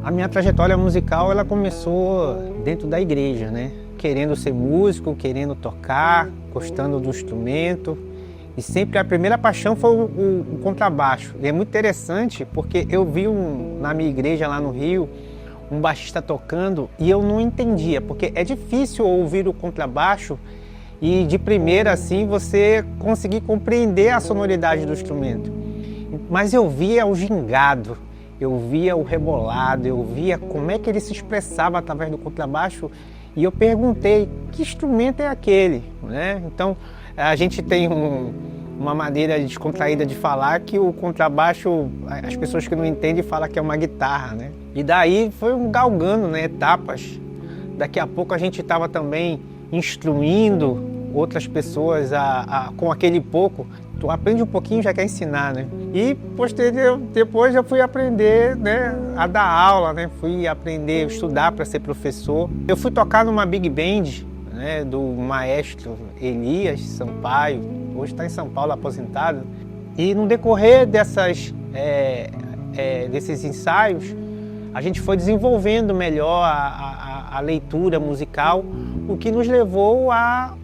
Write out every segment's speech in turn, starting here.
A minha trajetória musical, ela começou dentro da igreja, né? Querendo ser músico, querendo tocar, gostando do instrumento. E sempre a primeira paixão foi o contrabaixo. E é muito interessante porque eu vi na minha igreja lá no Rio, um baixista tocando e eu não entendia, porque é difícil ouvir o contrabaixo e de primeira assim você conseguir compreender a sonoridade do instrumento. Mas eu via o gingado, eu via o rebolado, eu via como é que ele se expressava através do contrabaixo e eu perguntei, que instrumento é aquele? Né? Então a gente tem uma maneira descontraída de falar que o contrabaixo, as pessoas que não entendem falam que é uma guitarra, né? E daí foi galgando, né, etapas. Daqui a pouco a gente estava também instruindo outras pessoas com aquele pouco. Tu aprende um pouquinho, já quer ensinar, né? E depois eu fui aprender, né, a dar aula, né? Fui aprender, estudar para ser professor. Eu fui tocar numa big band, né, do maestro Elias Sampaio, hoje está em São Paulo aposentado. E no decorrer desses ensaios, a gente foi desenvolvendo melhor a leitura musical, o que nos levou a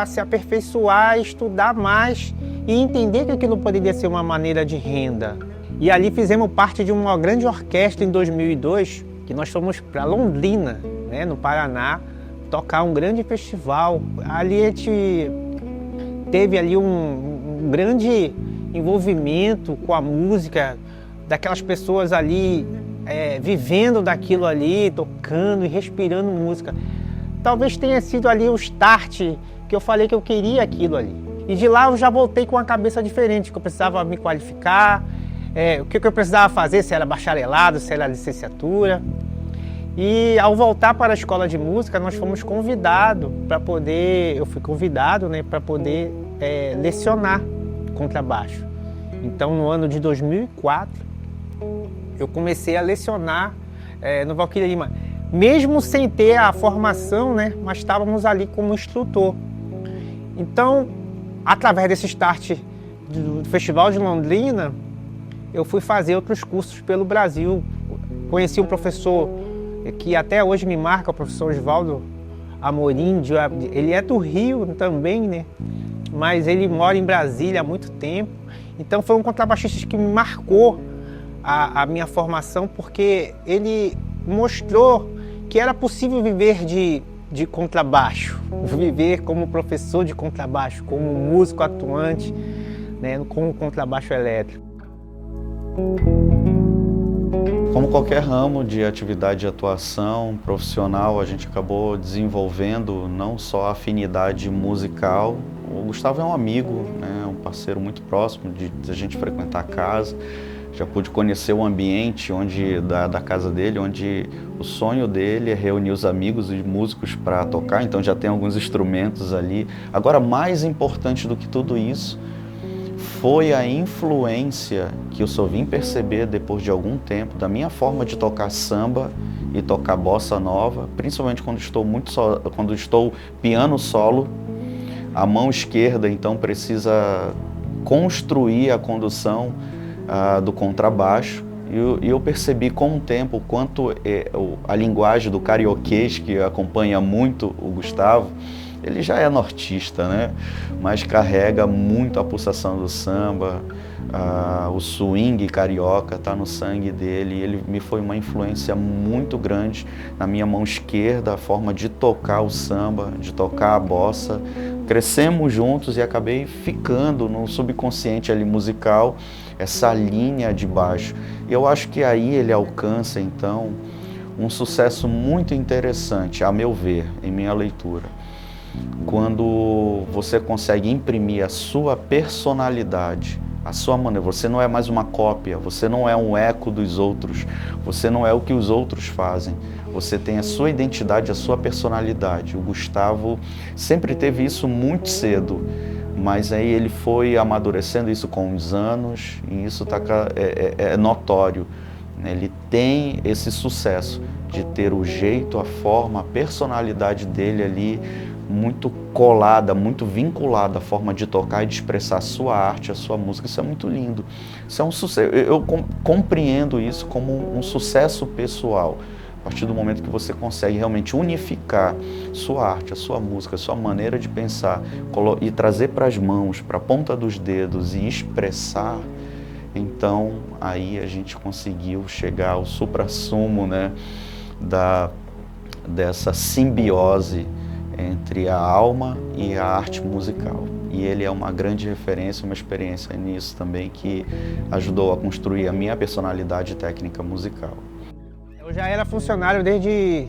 se aperfeiçoar, estudar mais e entender que aquilo poderia ser uma maneira de renda. E ali fizemos parte de uma grande orquestra em 2002, que nós fomos para Londrina, né, no Paraná, tocar um grande festival. Ali a gente teve ali um grande envolvimento com a música, daquelas pessoas ali vivendo daquilo ali, tocando e respirando música. Talvez tenha sido ali o start que eu falei que eu queria aquilo ali. E de lá eu já voltei com uma cabeça diferente, que eu precisava me qualificar, o que eu precisava fazer, se era bacharelado, se era licenciatura. E ao voltar para a escola de música, nós fomos convidados para poder, eu fui convidado, né, para poder lecionar contrabaixo. Então no ano de 2004, eu comecei a lecionar no Valquíria Lima. Mesmo sem ter a formação, né, mas estávamos ali como instrutor. Então, através desse start do Festival de Londrina, eu fui fazer outros cursos pelo Brasil. Conheci um professor que até hoje me marca, o professor Osvaldo Amorim. Ele é do Rio também, né? Mas ele mora em Brasília há muito tempo. Então foi um contrabaixista que me marcou a minha formação, porque ele mostrou que era possível viver de contrabaixo, viver como professor de contrabaixo, como músico atuante, né, com o contrabaixo elétrico. Como qualquer ramo de atividade de atuação profissional, a gente acabou desenvolvendo não só a afinidade musical. O Gustavo é um amigo, né, um parceiro muito próximo de a gente frequentar a casa. Já pude conhecer o ambiente da casa dele, onde o sonho dele é reunir os amigos e músicos para tocar, então já tem alguns instrumentos ali. Agora, mais importante do que tudo isso, foi a influência que eu só vim perceber depois de algum tempo da minha forma de tocar samba e tocar bossa nova, principalmente quando estou piano solo. A mão esquerda, então, precisa construir a condução do contrabaixo, e eu percebi com o tempo o quanto a linguagem do carioquês, que acompanha muito o Gustavo, Ele já é nortista, né? Mas carrega muito a pulsação do samba, o swing carioca está no sangue dele. Ele me foi uma influência muito grande na minha mão esquerda, a forma de tocar o samba, de tocar a bossa. Crescemos juntos e acabei ficando no subconsciente ali musical, essa linha de baixo. E eu acho que aí ele alcança, então, um sucesso muito interessante, a meu ver, em minha leitura. Quando você consegue imprimir a sua personalidade, a sua maneira, você não é mais uma cópia, você não é um eco dos outros, você não é o que os outros fazem, você tem a sua identidade, a sua personalidade. O Gustavo sempre teve isso muito cedo, mas aí ele foi amadurecendo isso com os anos e isso é notório. Ele tem esse sucesso de ter o jeito, a forma, a personalidade dele ali muito colada, muito vinculada à forma de tocar e de expressar a sua arte, a sua música. Isso é muito lindo. Isso é um sucesso. Eu compreendo isso como um sucesso pessoal. A partir do momento que você consegue realmente unificar sua arte, a sua música, a sua maneira de pensar e trazer para as mãos, para a ponta dos dedos e expressar, então aí a gente conseguiu chegar ao suprassumo, né, dessa simbiose entre a alma e a arte musical. E ele é uma grande referência, uma experiência nisso também que ajudou a construir a minha personalidade técnica musical. Eu já era funcionário desde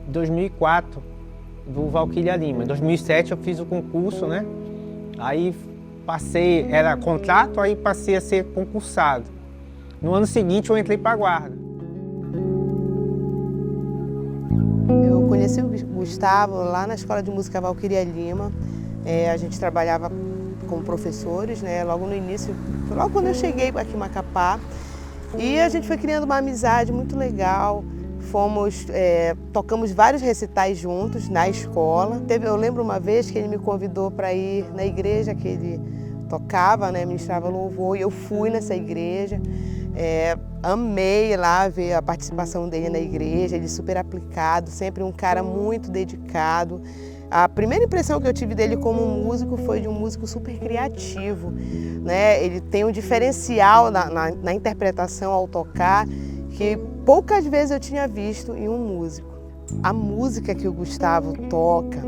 2004 do Valquíria Lima. Em 2007 eu fiz o concurso, né? Aí passei, era contrato, aí passei a ser concursado. No ano seguinte eu entrei para a guarda. Eu conheci o Gustavo lá na Escola de Música Valquíria Lima. A gente trabalhava como professores, né? Logo no início, logo quando eu cheguei aqui em Macapá. E a gente foi criando uma amizade muito legal. Tocamos vários recitais juntos na escola. Eu lembro uma vez que ele me convidou para ir na igreja que ele tocava, né? Ministrava louvor, e eu fui nessa igreja. Amei lá ver a participação dele na igreja, ele super aplicado, sempre um cara muito dedicado. A primeira impressão que eu tive dele como músico foi de um músico super criativo, né? Ele tem um diferencial na interpretação ao tocar que poucas vezes eu tinha visto em um músico. A música que o Gustavo toca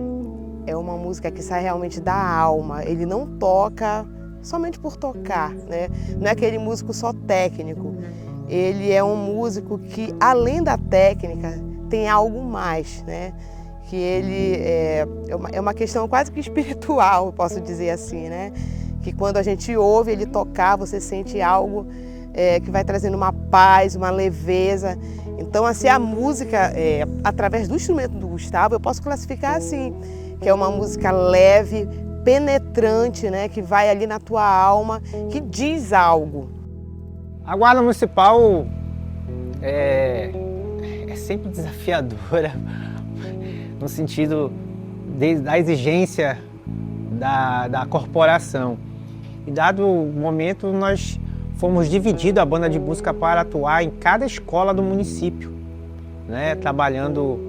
é uma música que sai realmente da alma. Ele não toca somente por tocar, né? Não é aquele músico só técnico. Ele é um músico que, além da técnica, tem algo mais, né? Que ele é uma questão quase que espiritual, posso dizer assim, né? Que quando a gente ouve ele tocar, você sente algo que vai trazendo uma paz, uma leveza. Então, assim, a música, através do instrumento do Gustavo, eu posso classificar assim, que é uma música leve, penetrante, né? Que vai ali na tua alma, que diz algo. A Guarda Municipal é sempre desafiadora, no sentido da exigência da corporação. E dado o momento, nós fomos divididos a banda de música para atuar em cada escola do município, né? Trabalhando.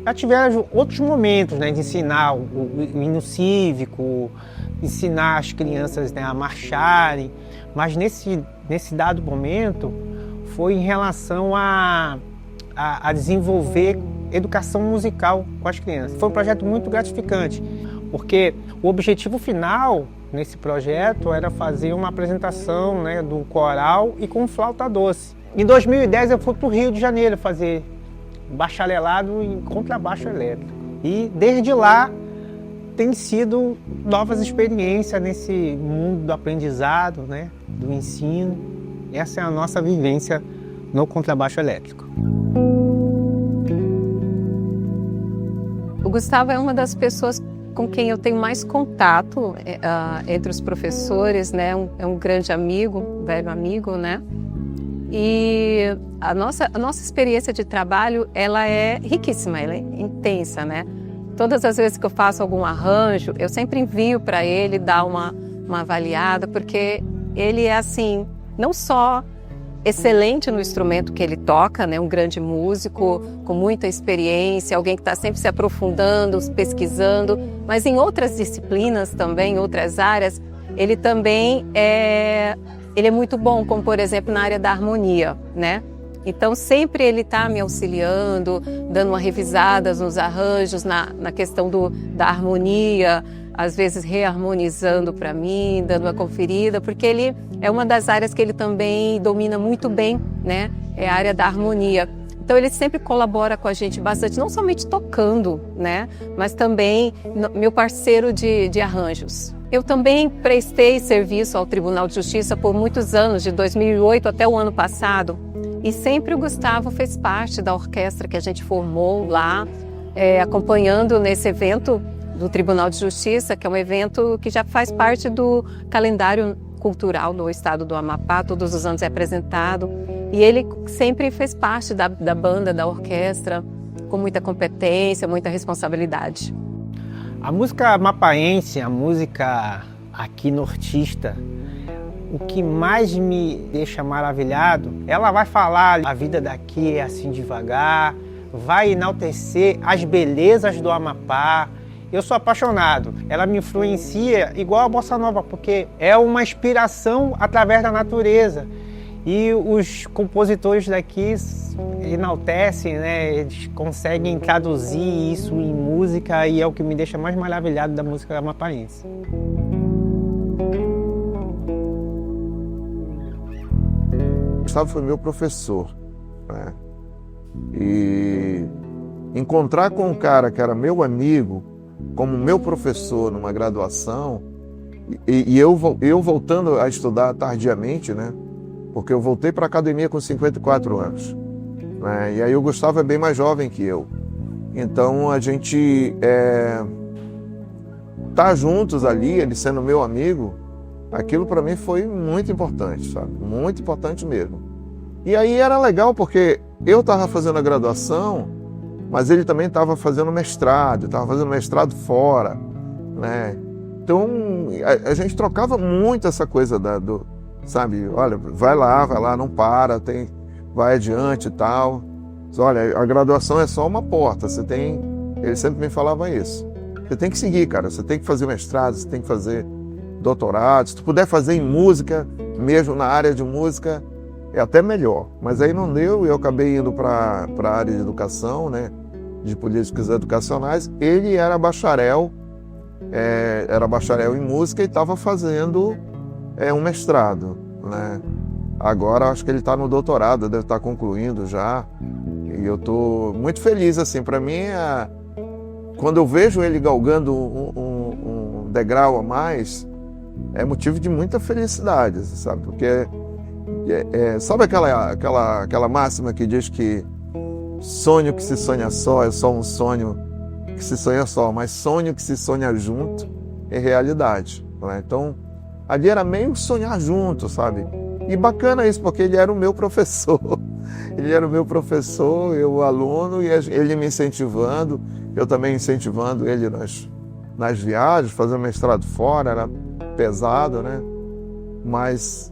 Já tiveram outros momentos, né? De ensinar o hino cívico, ensinar as crianças, né, a marcharem, mas nesse dado momento foi em relação a desenvolver educação musical com as crianças. Foi um projeto muito gratificante, porque o objetivo final nesse projeto era fazer uma apresentação, né, do coral e com flauta doce. Em 2010 eu fui para o Rio de Janeiro fazer bacharelado em contrabaixo elétrico. E desde lá tem sido novas experiências nesse mundo do aprendizado, né, do ensino. Essa é a nossa vivência no contrabaixo elétrico. O Gustavo é uma das pessoas com quem eu tenho mais contato entre os professores, né? É um grande amigo, um velho amigo, né? E a nossa experiência de trabalho, ela é riquíssima, ela é intensa, né? Todas as vezes que eu faço algum arranjo, eu sempre envio para ele dar uma avaliada, porque ele é assim, não só excelente no instrumento que ele toca, né? Um grande músico, com muita experiência, alguém que está sempre se aprofundando, pesquisando, mas em outras disciplinas também, em outras áreas, ele também ele é muito bom, como por exemplo na área da harmonia, né? Então sempre ele está me auxiliando, dando uma revisada nos arranjos, na questão da harmonia, às vezes reharmonizando para mim, dando uma conferida, porque ele é uma das áreas que ele também domina muito bem, né? É a área da harmonia. Então ele sempre colabora com a gente bastante, não somente tocando, né? Mas também meu parceiro de arranjos. Eu também prestei serviço ao Tribunal de Justiça por muitos anos, de 2008 até o ano passado, e sempre o Gustavo fez parte da orquestra que a gente formou lá, acompanhando nesse evento do Tribunal de Justiça, que é um evento que já faz parte do calendário cultural do estado do Amapá, todos os anos é apresentado, e ele sempre fez parte da banda, da orquestra, com muita competência, muita responsabilidade. A música amapaense, a música aqui nortista, o que mais me deixa maravilhado, ela vai falar a vida daqui é assim devagar, vai enaltecer as belezas do Amapá. Eu sou apaixonado, ela me influencia igual a bossa nova, porque é uma inspiração através da natureza. E os compositores daqui enaltecem, né? Eles conseguem traduzir isso em música e é o que me deixa mais maravilhado da música amapaense. Gustavo foi meu professor, né? E encontrar com um cara que era meu amigo, como meu professor numa graduação, e eu voltando a estudar tardiamente, né? Porque eu voltei para a academia com 54 anos. Né? E aí o Gustavo é bem mais jovem que eu. Então a gente tá juntos ali, ele sendo meu amigo, aquilo para mim foi muito importante, sabe? Muito importante mesmo. E aí era legal porque eu estava fazendo a graduação, mas ele também estava fazendo mestrado, estava fazendo mestrado fora, né? Então a gente trocava muito essa coisa sabe? Olha, vai lá, não para, vai adiante e tal. Olha, a graduação é só uma porta, ele sempre me falava isso. Você tem que seguir, cara, você tem que fazer mestrado, você tem que fazer doutorado, se tu puder fazer em música, mesmo na área de música, é até melhor. Mas aí não deu e eu acabei indo para a área de educação, né? De políticas educacionais. Ele era bacharel em música e estava fazendo um mestrado, né? Agora acho que ele está no doutorado, deve estar concluindo já. E eu estou muito feliz, assim, para mim, quando eu vejo ele galgando um degrau a mais, é motivo de muita felicidade, sabe? Porque sabe aquela máxima que diz que sonho que se sonha só é só um sonho que se sonha só, mas sonho que se sonha junto é realidade, né? Então, ali era meio sonhar junto, sabe? E bacana isso, porque ele era o meu professor. Ele era o meu professor, eu o aluno, e ele me incentivando, eu também incentivando ele nas viagens, fazendo mestrado fora, era pesado, né? Mas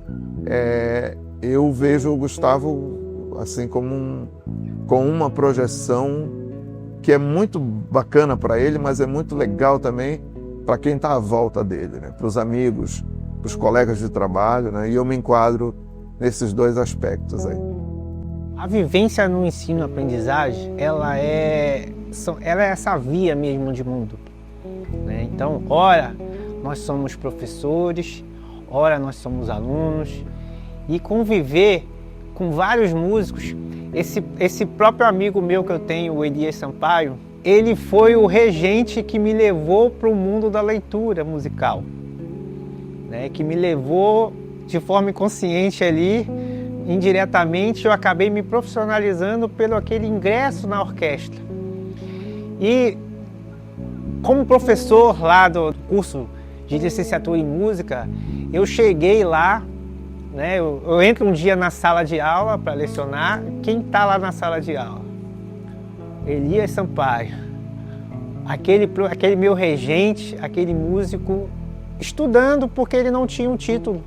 eu vejo o Gustavo assim com uma projeção que é muito bacana para ele, mas é muito legal também para quem está à volta dele, né? Para os amigos, para os colegas de trabalho, né? E eu me enquadro nesses dois aspectos aí. A vivência no ensino-aprendizagem, ela é essa via mesmo de mundo, né? Então, ora nós somos professores, ora nós somos alunos, e conviver com vários músicos. Esse próprio amigo meu que eu tenho, o Elias Sampaio, ele foi o regente que me levou para o mundo da leitura musical, né? Que me levou de forma inconsciente ali, indiretamente, eu acabei me profissionalizando pelo aquele ingresso na orquestra. E como professor lá do curso de licenciatura em música, eu cheguei lá, né? Eu entro um dia na sala de aula para lecionar. Quem está lá na sala de aula? Elias Sampaio, aquele meu regente, aquele músico, estudando porque ele não tinha um título,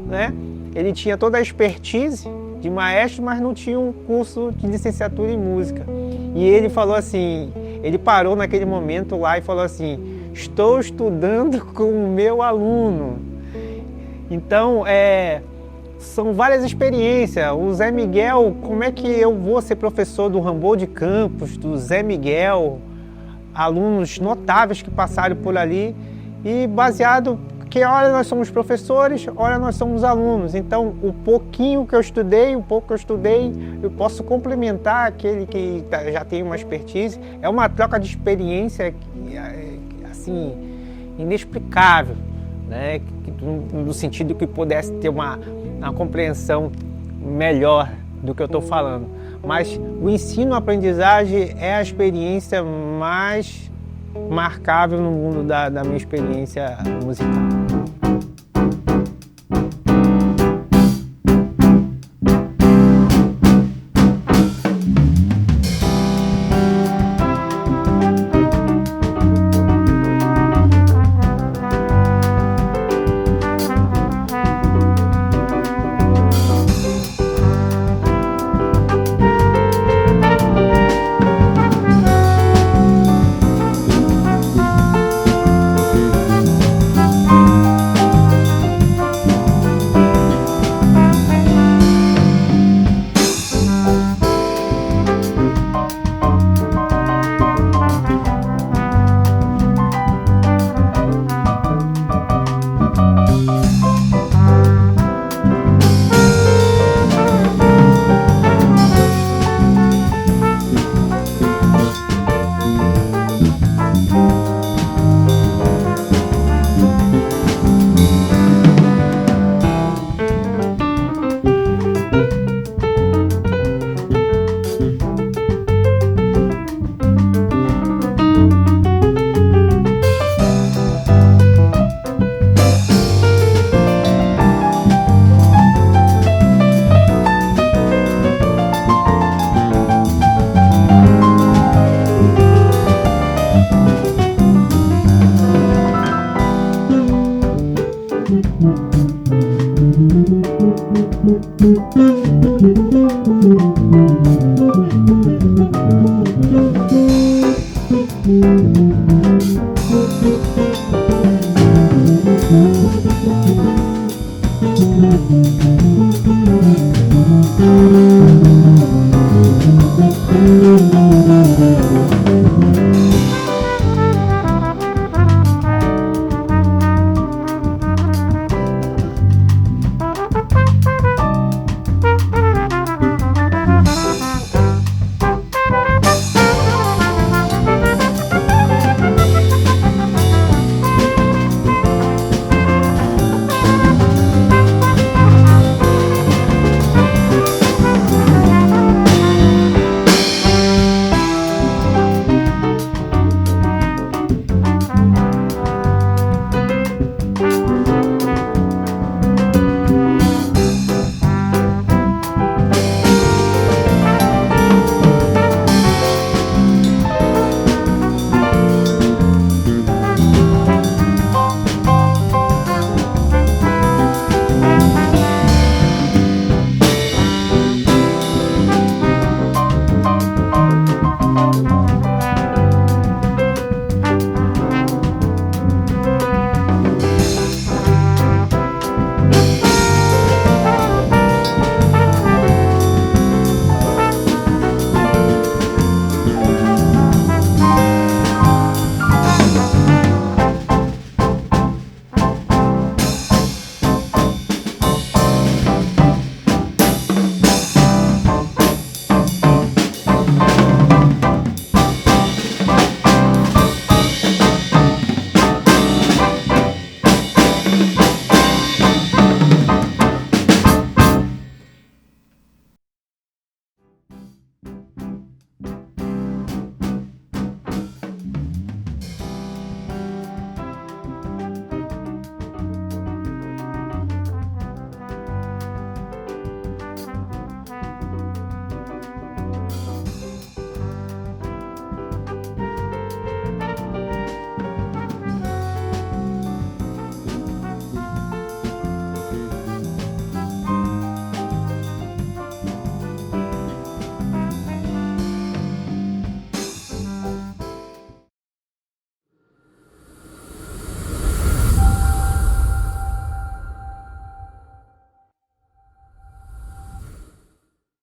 né? Ele tinha toda a expertise de maestro, mas não tinha um curso de licenciatura em música. E ele falou assim, ele parou naquele momento lá e falou assim, estou estudando com o meu aluno. Então, são várias experiências. O Zé Miguel, como é que eu vou ser professor do Rambô de Campos, do Zé Miguel, alunos notáveis que passaram por ali, e baseado que olha, nós somos professores, olha, nós somos alunos. Então, o pouquinho que eu estudei, o pouco que eu estudei, eu posso complementar aquele que já tem uma expertise. É uma troca de experiência assim, inexplicável, né? No sentido que pudesse ter uma compreensão melhor do que eu estou falando. Mas o ensino-aprendizagem é a experiência mais marcável no mundo da minha experiência musical. Música